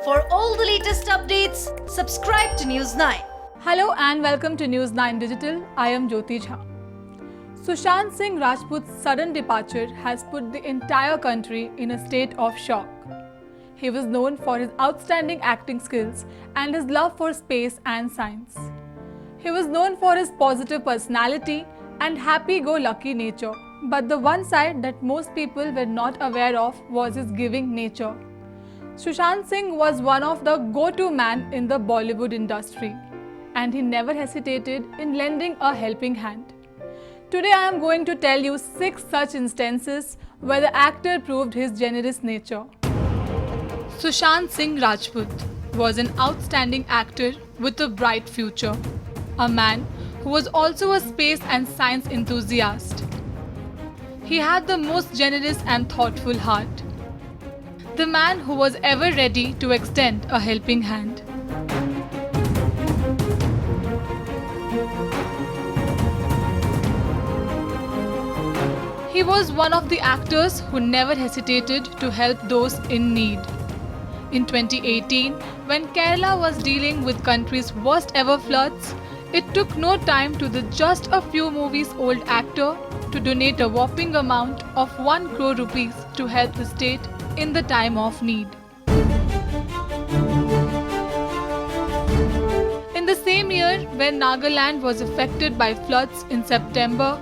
For all the latest updates, subscribe to News 9. Hello and welcome to News 9 Digital. I am Jyoti Jha. Sushant Singh Rajput's sudden departure has put the entire country in a state of shock. He was known for his outstanding acting skills and his love for space and science. He was known for his positive personality and happy-go-lucky nature. But the one side that most people were not aware of was his giving nature. Sushant Singh was one of the go-to man in the Bollywood industry, and he never hesitated in lending a helping hand. Today I am going to tell you 6 such instances where the actor proved his generous nature. Sushant Singh Rajput was an outstanding actor with a bright future, a man who was also a space and science enthusiast. He had the most generous and thoughtful heart. The man who was ever ready to extend a helping hand. He was one of the actors who never hesitated to help those in need. In 2018, when Kerala was dealing with country's worst ever floods, it took no time to the just a few movies old actor to donate a whopping amount of 1 crore rupees to help the state in the time of need. In the same year, when Nagaland was affected by floods in September,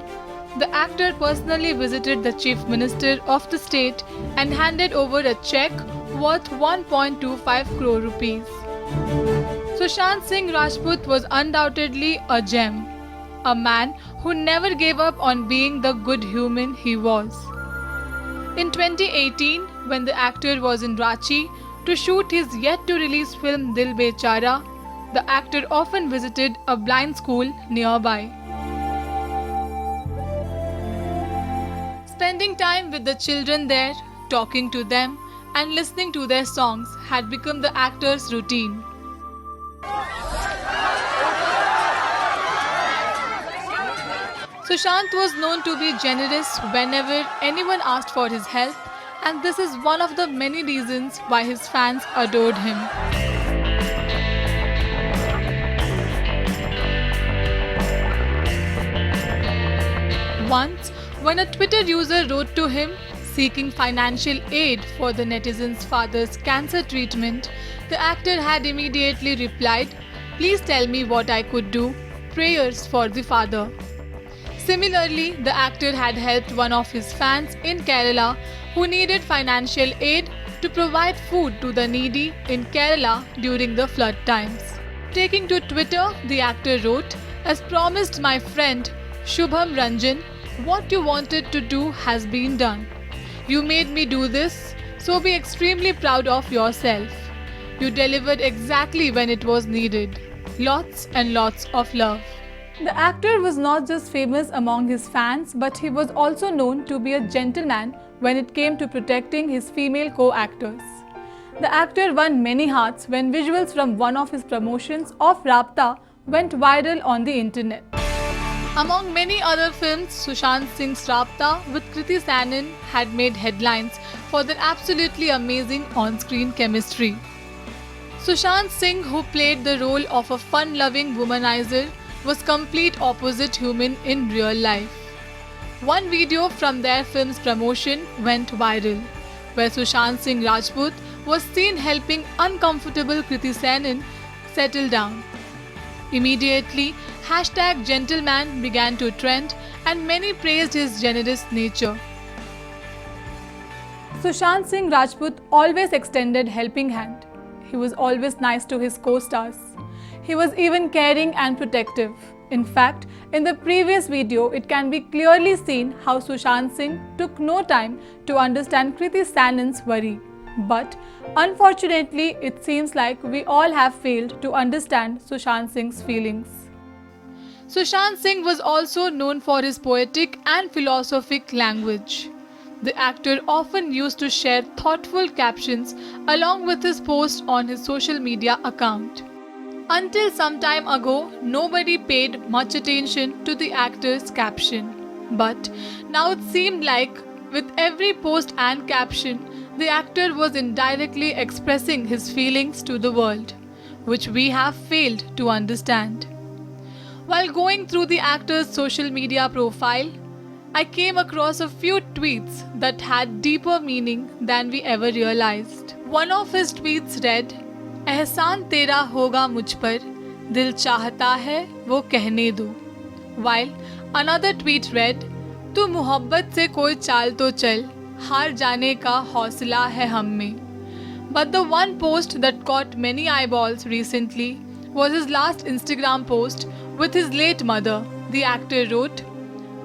the actor personally visited the Chief Minister of the state and handed over a check worth 1.25 crore rupees. Sushant Singh Rajput was undoubtedly a gem, a man who never gave up on being the good human he was. In 2018, when the actor was in Ranchi to shoot his yet-to-release film Dil Bechara, the actor often visited a blind school nearby. Spending time with the children there, talking to them, and listening to their songs had become the actor's routine. Sushant was known to be generous whenever anyone asked for his help, and this is one of the many reasons why his fans adored him. Once, when a Twitter user wrote to him seeking financial aid for the netizen's father's cancer treatment, the actor had immediately replied, "Please tell me what I could do. Prayers for the father." Similarly, the actor had helped one of his fans in Kerala who needed financial aid to provide food to the needy in Kerala during the flood times. Taking to Twitter, the actor wrote, "As promised, my friend Shubham Ranjan, what you wanted to do has been done. You made me do this, so be extremely proud of yourself. You delivered exactly when it was needed. Lots and lots of love." The actor was not just famous among his fans, but he was also known to be a gentleman when it came to protecting his female co-actors. The actor won many hearts when visuals from one of his promotions of Rabta went viral on the internet. Among many other films, Sushant Singh's Rabta with Kriti Sanon had made headlines for their absolutely amazing on-screen chemistry. Sushant Singh, who played the role of a fun-loving womanizer, was complete opposite human in real life. One video from their film's promotion went viral, where Sushant Singh Rajput was seen helping uncomfortable Kriti Sanon settle down. Immediately, #gentleman began to trend and many praised his generous nature. Sushant Singh Rajput always extended helping hand. He was always nice to his co-stars. He was even caring and protective. In fact, in the previous video, it can be clearly seen how Sushant Singh took no time to understand Kriti Sanon's worry. But unfortunately, it seems like we all have failed to understand Sushant Singh's feelings. Sushant Singh was also known for his poetic and philosophic language. The actor often used to share thoughtful captions along with his posts on his social media account. Until some time ago, nobody paid much attention to the actor's caption. But now it seemed like with every post and caption, the actor was indirectly expressing his feelings to the world, which we have failed to understand. While going through the actor's social media profile, I came across a few tweets that had deeper meaning than we ever realized. One of his tweets read, "एहसान तेरा होगा मुझ पर, दिल चाहता है वो कहने दो." While another tweet read, "तू मोहब्बत से कोई चाल तो चल, हार जाने का हौसला है हम में." But the one post that caught many eyeballs recently was his last Instagram post with his late mother. The actor wrote,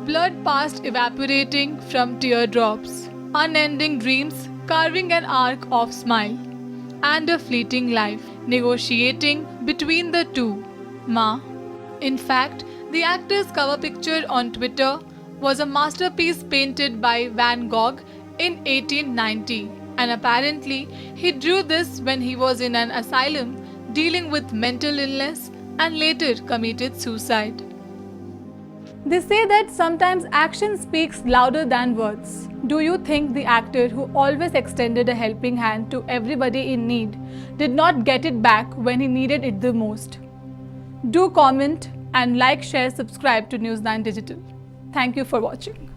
"Blood past evaporating from teardrops, unending dreams carving an arc of smile, and a fleeting life negotiating between the two, Ma." In fact, the actor's cover picture on Twitter was a masterpiece painted by Van Gogh in 1890, and apparently he drew this when he was in an asylum dealing with mental illness and later committed suicide. They say that sometimes action speaks louder than words. Do you think the actor who always extended a helping hand to everybody in need did not get it back when he needed it the most? Do comment and like, share, subscribe to News 9 Digital. Thank you for watching.